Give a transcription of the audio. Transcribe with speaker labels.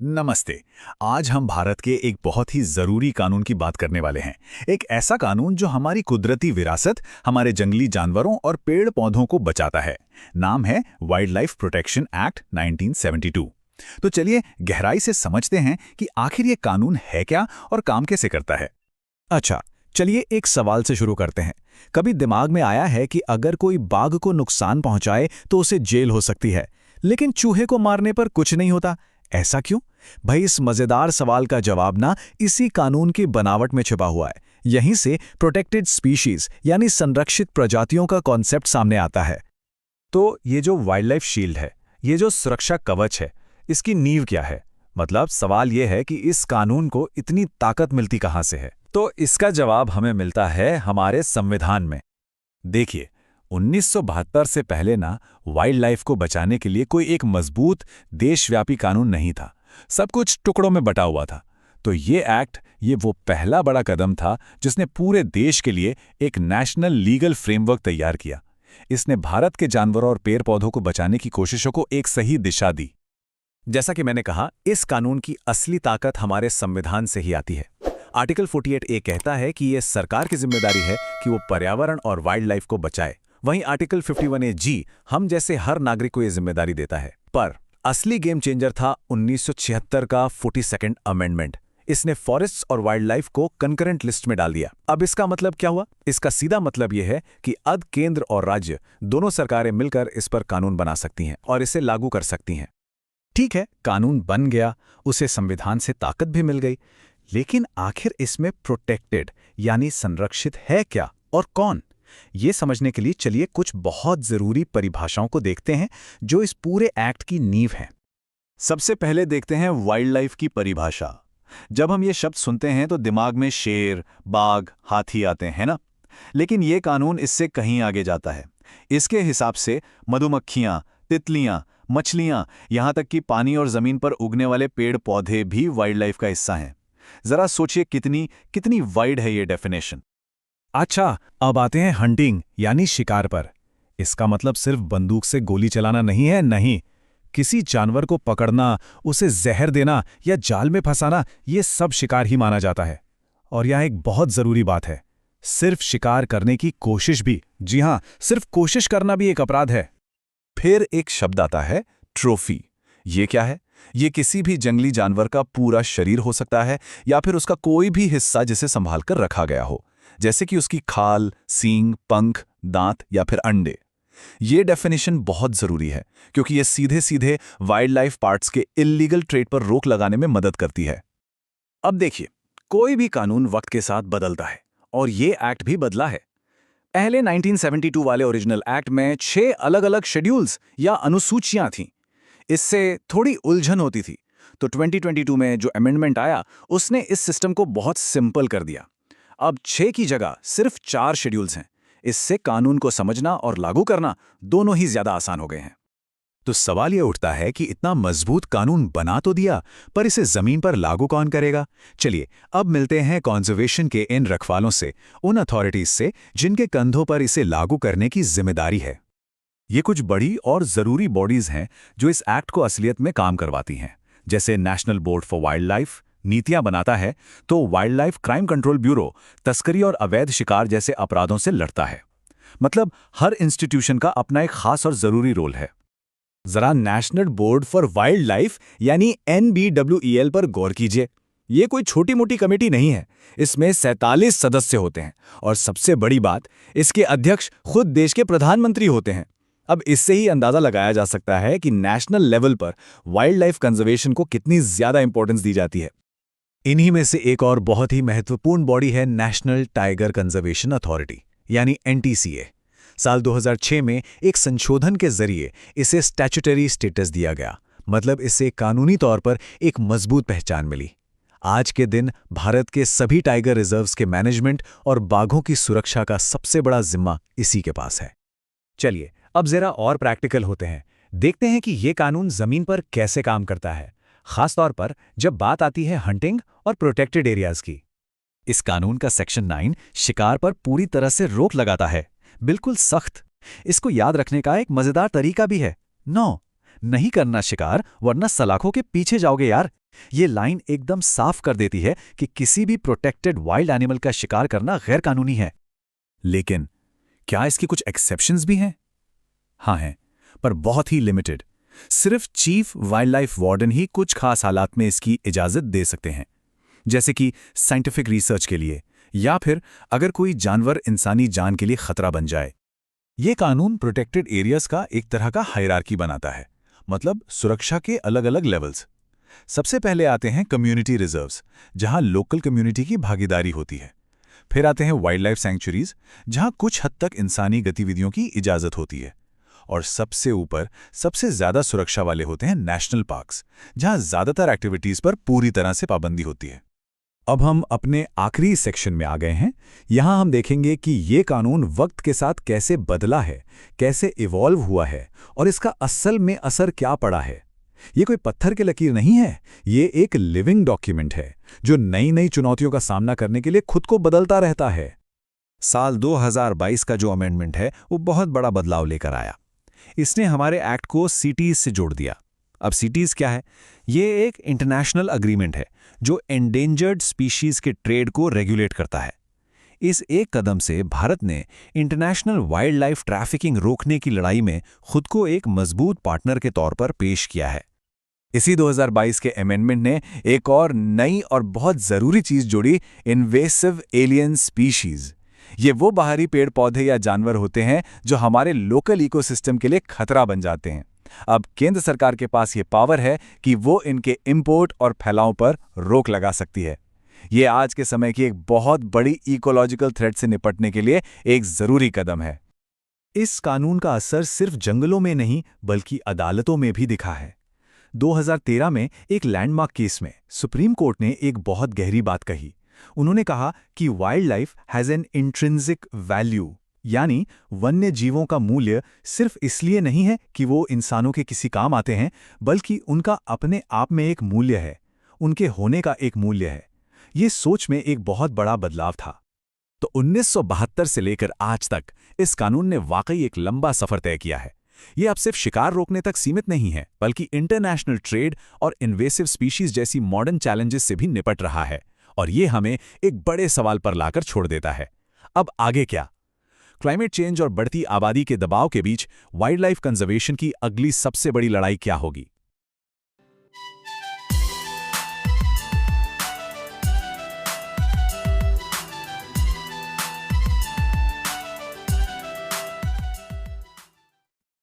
Speaker 1: नमस्ते। आज हम भारत के एक बहुत ही ज़रूरी कानून की बात करने वाले हैं। एक ऐसा कानून जो हमारी कुदरती विरासत, हमारे जंगली जानवरों और पेड़ पौधों को बचाता है। नाम है वाइल्ड लाइफ प्रोटेक्शन एक्ट 1972। तो चलिए गहराई से समझते हैं कि आखिर ये कानून है क्या और काम कैसे करता है।
Speaker 2: अच्छा, चलिए एक सवाल से शुरू करते हैं। कभी दिमाग में आया है कि अगर कोई बाघ को नुकसान पहुंचाए तो उसे जेल हो सकती है, लेकिन चूहे को मारने पर कुछ नहीं होता? ऐसा क्यों? भाई, इस मजेदार सवाल का जवाब ना इसी कानून की बनावट में छिपा हुआ है। यहीं से प्रोटेक्टेड स्पीशीज यानी संरक्षित प्रजातियों का कॉन्सेप्ट सामने आता है।
Speaker 3: तो ये जो वाइल्ड लाइफ शील्ड है, ये जो सुरक्षा कवच है, इसकी नींव क्या है? मतलब सवाल ये है कि इस कानून को इतनी ताकत मिलती कहाँ से है? तो इसका जवाब हमें मिलता है हमारे संविधान में। देखिए, 1972 से पहले ना वाइल्ड लाइफ को बचाने के लिए कोई एक मजबूत देशव्यापी कानून नहीं था। सब कुछ टुकड़ों में बटा हुआ था। तो ये एक्ट, ये वो पहला बड़ा कदम था जिसने पूरे देश के लिए एक नेशनल लीगल फ्रेमवर्क तैयार किया। इसने भारत के जानवरों और पेड़ पौधों को बचाने की कोशिशों को एक सही दिशा दी।
Speaker 2: जैसा कि मैंने कहा, इस कानून की असली ताकत हमारे संविधान से ही आती है। आर्टिकल 48A कहता है कि यह सरकार की जिम्मेदारी है कि वो पर्यावरण और वाइल्ड लाइफ को बचाए। वहीं आर्टिकल 51A जी हम जैसे हर नागरिक को यह जिम्मेदारी देता है। पर असली गेम चेंजर था 1976 का 42nd अमेंडमेंट। इसने फॉरेस्ट्स और वाइल्ड लाइफ को कंकरेंट लिस्ट में डाल दिया। अब इसका मतलब क्या हुआ? इसका सीधा मतलब यह है कि अब केंद्र और राज्य दोनों सरकारें मिलकर इस पर कानून बना सकती हैं और इसे लागू कर सकती हैं। ठीक है, कानून बन गया, उसे संविधान से ताकत भी मिल गई, लेकिन आखिर इसमें प्रोटेक्टेड यानी संरक्षित है क्या और कौन? ये समझने के लिए चलिए कुछ बहुत जरूरी परिभाषाओं को देखते हैं जो इस पूरे एक्ट की नींव हैं।
Speaker 3: सबसे पहले देखते हैं वाइल्ड लाइफ की परिभाषा। जब हम ये शब्द सुनते हैं तो दिमाग में शेर, बाघ, हाथी आते हैं ना? लेकिन ये कानून इससे कहीं आगे जाता है। इसके हिसाब से मधुमक्खियां, तितलियां, मछलियां, यहां तक कि पानी और जमीन पर उगने वाले पेड़ पौधे भी वाइल्ड लाइफ का हिस्सा हैं। जरा सोचिए कितनी कितनी वाइड है ये डेफिनेशन।
Speaker 2: अच्छा, अब आते हैं हंटिंग यानी शिकार पर। इसका मतलब सिर्फ बंदूक से गोली चलाना नहीं है, नहीं। किसी जानवर को पकड़ना, उसे जहर देना या जाल में फंसाना, ये सब शिकार ही माना जाता है। और यह एक बहुत जरूरी बात है, सिर्फ शिकार करने की कोशिश भी, जी हां, सिर्फ कोशिश करना भी एक अपराध है।
Speaker 3: फिर एक शब्द आता है ट्रॉफी। ये क्या है? ये किसी भी जंगली जानवर का पूरा शरीर हो सकता है या फिर उसका कोई भी हिस्सा जिसे संभाल कर रखा गया हो, जैसे कि उसकी खाल, सींग, पंख, दांत या फिर अंडे। ये डेफिनेशन बहुत जरूरी है क्योंकि ये सीधे सीधे वाइल्ड लाइफ पार्ट्स के इल्लीगल ट्रेड पर रोक लगाने में मदद करती है।
Speaker 2: अब देखिए, कोई भी कानून वक्त के साथ बदलता है और ये एक्ट भी बदला है। पहले 1972 वाले ओरिजिनल एक्ट में 6 अलग-अलग शेड्यूल्स या अनुसूचियां थीं। इससे थोड़ी उलझन होती थी। तो 2022 में जो अमेंडमेंट आया, उसने इस सिस्टम को बहुत सिंपल कर दिया। अब 6 की जगह सिर्फ 4 शेड्यूल्स हैं। इससे कानून को समझना और लागू करना दोनों ही ज्यादा आसान हो गए हैं।
Speaker 1: तो सवाल ये उठता है कि इतना मजबूत कानून बना तो दिया, पर इसे जमीन पर लागू कौन करेगा? चलिए अब मिलते हैं कॉन्जर्वेशन के इन रखवालों से, उन अथॉरिटीज से जिनके कंधों पर इसे लागू करने की जिम्मेदारी है। ये कुछ बड़ी और जरूरी बॉडीज हैं जो इस एक्ट को असलियत में काम करवाती हैं। जैसे national board for wild life नीतियां बनाता है, तो wild life crime control bureau तस्करी और अवैध शिकार जैसे अपराधों से लड़ता है। मतलब हर इंस्टीट्यूशन का अपना एक खास और जरूरी रोल है।
Speaker 2: जरा national board for wild life यानी NBWEL पर गौर कीजिए। ये कोई छोटी मोटी कमेटी नहीं है। इसमें 47 सदस्य होते हैं और सबसे बड़ी बात, इसके अध्यक्ष खुद देश के प्रधानमंत्री होते हैं। अब इससे ही अंदाजा लगाया जा सकता है कि नेशनल लेवल पर वाइल्ड लाइफ कंजर्वेशन को कितनी ज्यादा इंपॉर्टेंस दी जाती है।
Speaker 1: इन्हीं में से एक और बहुत ही महत्वपूर्ण बॉडी है नेशनल टाइगर कंजर्वेशन अथॉरिटी यानी NTCA। साल 2006 में एक संशोधन के जरिए इसे स्टैट्यूटरी स्टेटस दिया गया। मतलब इससे कानूनी तौर पर एक मजबूत पहचान मिली। आज के दिन भारत के सभी टाइगर रिजर्व्स के मैनेजमेंट और बाघों की सुरक्षा का सबसे बड़ा जिम्मा इसी के पास है।
Speaker 2: चलिए अब जरा और प्रैक्टिकल होते हैं, देखते हैं कि ये कानून जमीन पर कैसे काम करता है, खासतौर पर जब बात आती है हंटिंग और प्रोटेक्टेड एरियाज की।
Speaker 1: इस कानून का सेक्शन 9 शिकार पर पूरी तरह से रोक लगाता है, बिल्कुल सख्त। इसको याद रखने का एक मजेदार तरीका भी है। 9 नहीं करना शिकार, वरना सलाखों के पीछे जाओगे यार।
Speaker 3: ये लाइन एकदम साफ कर देती है कि किसी भी प्रोटेक्टेड वाइल्ड एनिमल का शिकार करना गैर कानूनी है।
Speaker 2: लेकिन क्या इसकी कुछ एक्सेप्शंस भी हैं? हाँ हैं, पर बहुत ही लिमिटेड। सिर्फ चीफ वाइल्ड लाइफ वार्डन ही कुछ खास हालात में इसकी इजाज़त दे सकते हैं, जैसे कि साइंटिफिक रिसर्च के लिए या फिर अगर कोई जानवर इंसानी जान के लिए खतरा बन जाए। ये कानून प्रोटेक्टेड एरियाज का एक तरह का हायरार्की बनाता है, मतलब सुरक्षा के अलग अलग लेवल्स। सबसे पहले आते हैं कम्युनिटी रिजर्व्स, जहां लोकल कम्युनिटी की भागीदारी होती है। फिर आते हैं वाइल्ड लाइफ सैंक्चुरीज, जहां कुछ हद तक इंसानी गतिविधियों की इजाज़त होती है। और सबसे ऊपर सबसे ज़्यादा सुरक्षा वाले होते हैं नेशनल पार्क्स, जहां ज़्यादातर एक्टिविटीज़ पर पूरी तरह से पाबंदी होती है।
Speaker 3: अब हम अपने आखिरी सेक्शन में आ गए हैं। यहाँ हम देखेंगे कि ये कानून वक्त के साथ कैसे बदला है, कैसे इवॉल्व हुआ है और इसका असल में असर क्या पड़ा है। ये कोई पत्थर के लकीर नहीं है, ये एक लिविंग डॉक्यूमेंट है जो नई नई चुनौतियों का सामना करने के लिए खुद को बदलता रहता है। साल 2022 का जो अमेंडमेंट है वो बहुत बड़ा बदलाव लेकर आया। इसने हमारे एक्ट को सिटीज से जोड़ दिया। अब सिटीज क्या है? ये एक इंटरनेशनल अग्रीमेंट है जो एंडेंजर्ड स्पीशीज के ट्रेड को रेगुलेट करता है। इस एक कदम से भारत ने इंटरनेशनल वाइल्ड लाइफ ट्रैफिकिंग रोकने की लड़ाई में खुद को एक मजबूत पार्टनर के तौर पर पेश किया है।
Speaker 2: इसी 2022 के अमेंडमेंट ने एक और नई और बहुत ज़रूरी चीज़ जोड़ी, इन्वेसिव एलियन स्पीशीज़। ये वो बाहरी पेड़ पौधे या जानवर होते हैं जो हमारे लोकल इकोसिस्टम के लिए खतरा बन जाते हैं। अब केंद्र सरकार के पास ये पावर है कि वो इनके इंपोर्ट और फैलाव पर रोक लगा सकती है। ये आज के समय की एक बहुत बड़ी इकोलॉजिकल थ्रेट से निपटने के लिए एक ज़रूरी कदम है।
Speaker 1: इस कानून का असर सिर्फ जंगलों में नहीं बल्कि अदालतों में भी दिखा है। 2013 में एक लैंडमार्क केस में सुप्रीम कोर्ट ने एक बहुत गहरी बात कही। उन्होंने कहा कि wild life has an intrinsic value, यानी वन्य जीवों का मूल्य सिर्फ इसलिए नहीं है कि वो इंसानों के किसी काम आते हैं, बल्कि उनका अपने आप में एक मूल्य है, उनके होने का एक मूल्य है। ये सोच में एक बहुत बड़ा बदलाव था।
Speaker 2: तो 1972 से लेकर आज तक इस कानून ने वाकई एक लंबा सफर तय किया है। ये अब सिर्फ शिकार रोकने तक सीमित नहीं है, बल्कि इंटरनेशनल ट्रेड और इन्वेसिव स्पीशीज जैसी मॉडर्न चैलेंजेस से भी निपट रहा है। और ये हमें एक बड़े सवाल पर लाकर छोड़ देता है। अब आगे क्या? क्लाइमेट चेंज और बढ़ती आबादी के दबाव के बीच वाइल्ड लाइफ कंजर्वेशन की अगली सबसे बड़ी लड़ाई क्या होगी?